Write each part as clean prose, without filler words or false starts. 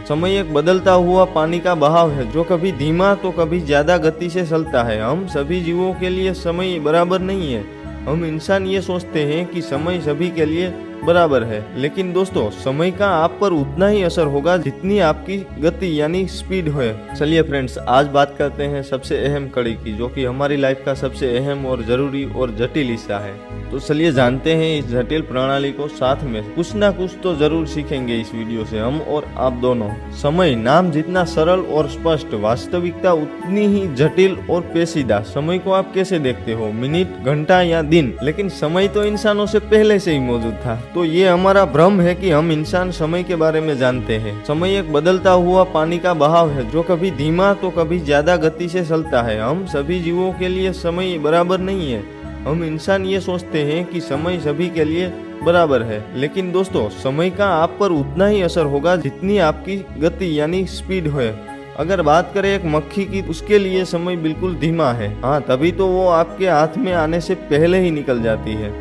समय एक बदलता हुआ पानी का बहाव है जो कभी धीमा तो कभी ज्यादा गति से चलता है। हम सभी जीवों के लिए समय बराबर नहीं है। हम इंसान ये सोचते हैं कि समय सभी के लिए बराबर है, लेकिन दोस्तों समय का आप पर उतना ही असर होगा जितनी आपकी गति यानी स्पीड है। चलिए फ्रेंड्स, आज बात करते हैं सबसे अहम कड़ी की, जो कि हमारी लाइफ का सबसे अहम और जरूरी और जटिल हिस्सा है। तो चलिए जानते हैं इस जटिल प्रणाली को। साथ में कुछ ना कुछ तो जरूर सीखेंगे इस वीडियो से हम और आप दोनों। समय नाम जितना सरल और स्पष्ट, वास्तविकता उतनी ही जटिल और पेचीदा। समय को आप कैसे देखते हो, मिनट, घंटा या दिन? लेकिन समय तो इंसानों से पहले से ही मौजूद था। तो ये हमारा भ्रम है कि हम इंसान समय के बारे में जानते हैं। समय एक बदलता हुआ पानी का बहाव है जो कभी धीमा तो कभी ज्यादा गति से चलता है। हम सभी जीवों के लिए समय बराबर नहीं है। हम इंसान ये सोचते हैं कि समय सभी के लिए बराबर है, लेकिन दोस्तों समय का आप पर उतना ही असर होगा जितनी आपकी गति यानी स्पीड है। अगर बात करें एक मक्खी की, उसके लिए समय बिल्कुल धीमा है। हाँ, तभी तो वो आपके हाथ में आने से पहले ही निकल जाती है।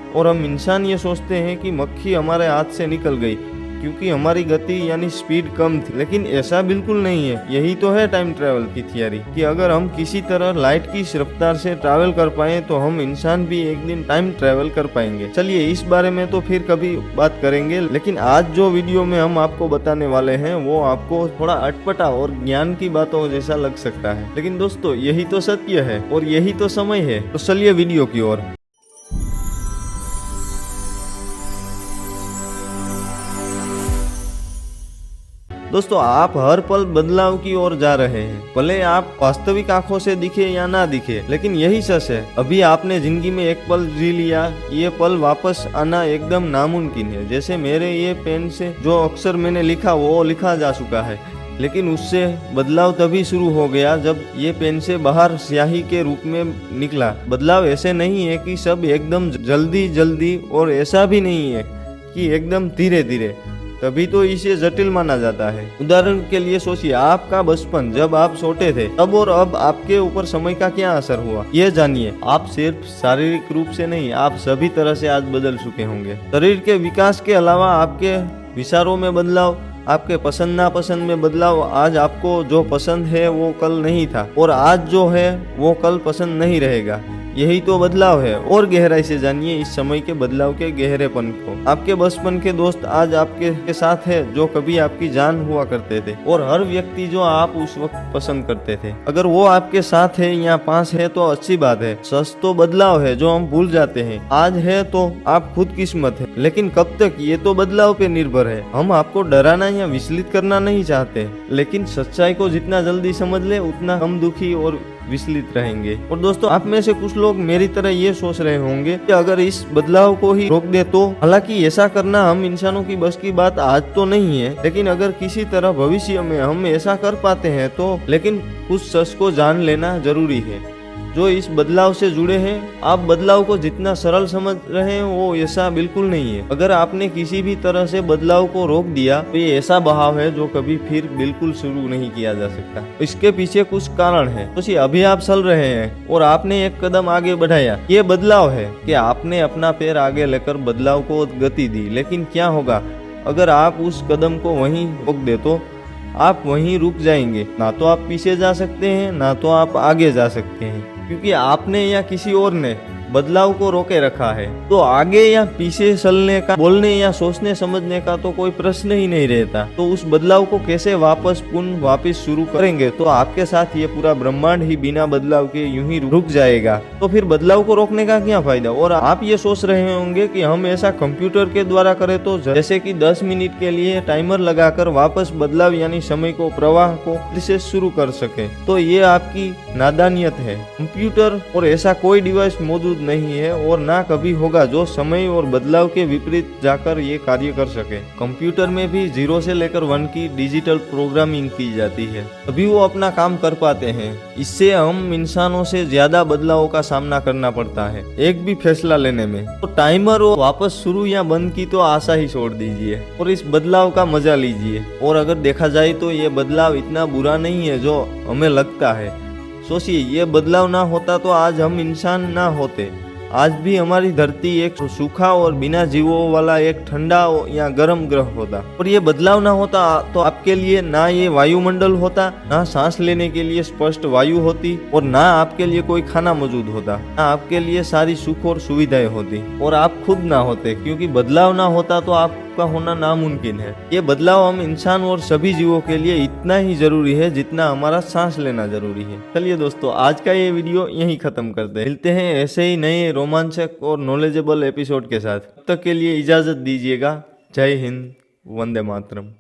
और हम इंसान ये सोचते हैं कि मक्खी हमारे हाथ से निकल गई क्योंकि हमारी गति यानी स्पीड कम थी, लेकिन ऐसा बिल्कुल नहीं है। यही तो है टाइम ट्रैवल की थियरी कि अगर हम किसी तरह लाइट की रफ्तार से ट्रैवल कर पाए तो हम इंसान भी एक दिन टाइम ट्रैवल कर पाएंगे। चलिए इस बारे में तो फिर कभी बात करेंगे, लेकिन आज जो वीडियो में हम आपको बताने वाले हैं वो आपको थोड़ा अटपटा और ज्ञान की बातों जैसा लग सकता है, लेकिन दोस्तों यही तो सत्य है और यही तो समय है। तो चलिए वीडियो की ओर। दोस्तों आप हर पल बदलाव की ओर जा रहे हैं, भले आप वास्तविक आंखों से दिखे या ना दिखे, लेकिन यही सच है। अभी आपने जिंदगी में एक पल जी लिया, ये पल वापस आना एकदम नामुमकिन है। जैसे मेरे ये पेन से जो अक्षर मैंने लिखा वो लिखा जा चुका है, लेकिन उससे बदलाव तभी शुरू हो गया जब ये पेन से बाहर स्याही के रूप में निकला। बदलाव ऐसे नहीं है कि सब एकदम जल्दी जल्दी, और ऐसा भी नहीं है कि एकदम धीरे धीरे, तभी तो इसे जटिल माना जाता है। उदाहरण के लिए सोचिए, आपका बचपन जब आप छोटे थे तब और अब आपके ऊपर समय का क्या असर हुआ, ये जानिए। आप सिर्फ शारीरिक रूप से नहीं, आप सभी तरह से आज बदल चुके होंगे। शरीर के विकास के अलावा आपके विचारों में बदलाव, आपके पसंद नापसंद में बदलाव। आज आपको जो पसंद है वो कल नहीं था, और आज जो है वो कल पसंद नहीं रहेगा। यही तो बदलाव है। और गहराई से जानिए इस समय के बदलाव के गहरेपन को। आपके बचपन के दोस्त आज आपके साथ है जो कभी आपकी जान हुआ करते थे, और हर व्यक्ति जो आप उस वक्त पसंद करते थे, अगर वो आपके साथ है या पास है तो अच्छी बात है। सच तो बदलाव है जो हम भूल जाते हैं। आज है तो आप खुद किस्मत है, लेकिन कब तक, ये तो बदलाव पे निर्भर है। हम आपको डराना या विचलित करना नहीं चाहते, लेकिन सच्चाई को जितना जल्दी समझ ले उतना कम दुखी और विचलित रहेंगे। और दोस्तों आप में से कुछ लोग मेरी तरह ये सोच रहे होंगे कि अगर इस बदलाव को ही रोक दे तो, हालांकि ऐसा करना हम इंसानों की बस की बात आज तो नहीं है, लेकिन अगर किसी तरह भविष्य में हम ऐसा कर पाते हैं तो। लेकिन कुछ सच को जान लेना जरूरी है जो इस बदलाव से जुड़े हैं। आप बदलाव को जितना सरल समझ रहे हैं वो ऐसा बिल्कुल नहीं है। अगर आपने किसी भी तरह से बदलाव को रोक दिया तो ये ऐसा बहाव है जो कभी फिर बिल्कुल शुरू नहीं किया जा सकता। इसके पीछे कुछ कारण है। तो अभी आप चल रहे हैं और आपने एक कदम आगे बढ़ाया, ये बदलाव है कि आपने अपना पैर आगे लेकर बदलाव को गति दी। लेकिन क्या होगा अगर आप उस कदम को वहीं रोक दे तो? आप वहीं रुक जाएंगे। ना तो आप पीछे जा सकते हैं, ना तो आप आगे जा सकते हैं, क्योंकि आपने या किसी और ने बदलाव को रोके रखा है। तो आगे या पीछे चलने का, बोलने या सोचने समझने का तो कोई प्रश्न ही नहीं रहता। तो उस बदलाव को कैसे वापस शुरू करेंगे? तो आपके साथ ये पूरा ब्रह्मांड ही बिना बदलाव के यूं ही रुक जाएगा। तो फिर बदलाव को रोकने का क्या फायदा? और आप ये सोच रहे होंगे कि हम ऐसा कंप्यूटर के द्वारा करें तो, जैसे कि 10 मिनट के लिए टाइमर लगाकर वापस बदलाव यानी समय को, प्रवाह को फिर से शुरू कर सके। तो ये आपकी नादानियत है। कंप्यूटर और ऐसा कोई डिवाइस मौजूद नहीं है और ना कभी होगा जो समय और बदलाव के विपरीत जाकर ये कार्य कर सके। कंप्यूटर में भी 0 से लेकर 1 की डिजिटल प्रोग्रामिंग की जाती है, तभी वो अपना काम कर पाते हैं। इससे हम इंसानों से ज्यादा बदलावों का सामना करना पड़ता है एक भी फैसला लेने में। तो टाइमर और वापस शुरू या बंद की तो आशा ही छोड़ दीजिए और इस बदलाव का मजा लीजिए। और अगर देखा जाए तो ये बदलाव इतना बुरा नहीं है जो हमें लगता है। सोचिए, ये बदलाव ना होता तो आज हम इंसान ना होते। आज भी हमारी धरती एक सूखा और बिना जीवों वाला एक ठंडा या गर्म ग्रह होता, और ये बदलाव ना होता तो आपके लिए ना ये वायुमंडल होता, ना सांस लेने के लिए स्पष्ट वायु होती, और ना आपके लिए कोई खाना मौजूद होता, ना आपके लिए सारी सुख और सुविधाएं होती, और आप खुद ना होते, क्योंकि बदलाव ना होता तो आपका होना नामुमकिन है। ये बदलाव हम इंसान और सभी जीवों के लिए इतना ही जरूरी है जितना हमारा सांस लेना जरूरी है। चलिए दोस्तों, आज का ये वीडियो यहीं खत्म करते हैं। मिलते हैं ऐसे ही नए रोमांचक और नॉलेजेबल एपिसोड के साथ। तब तक के लिए इजाजत दीजिएगा। जय हिंद, वंदे मातरम।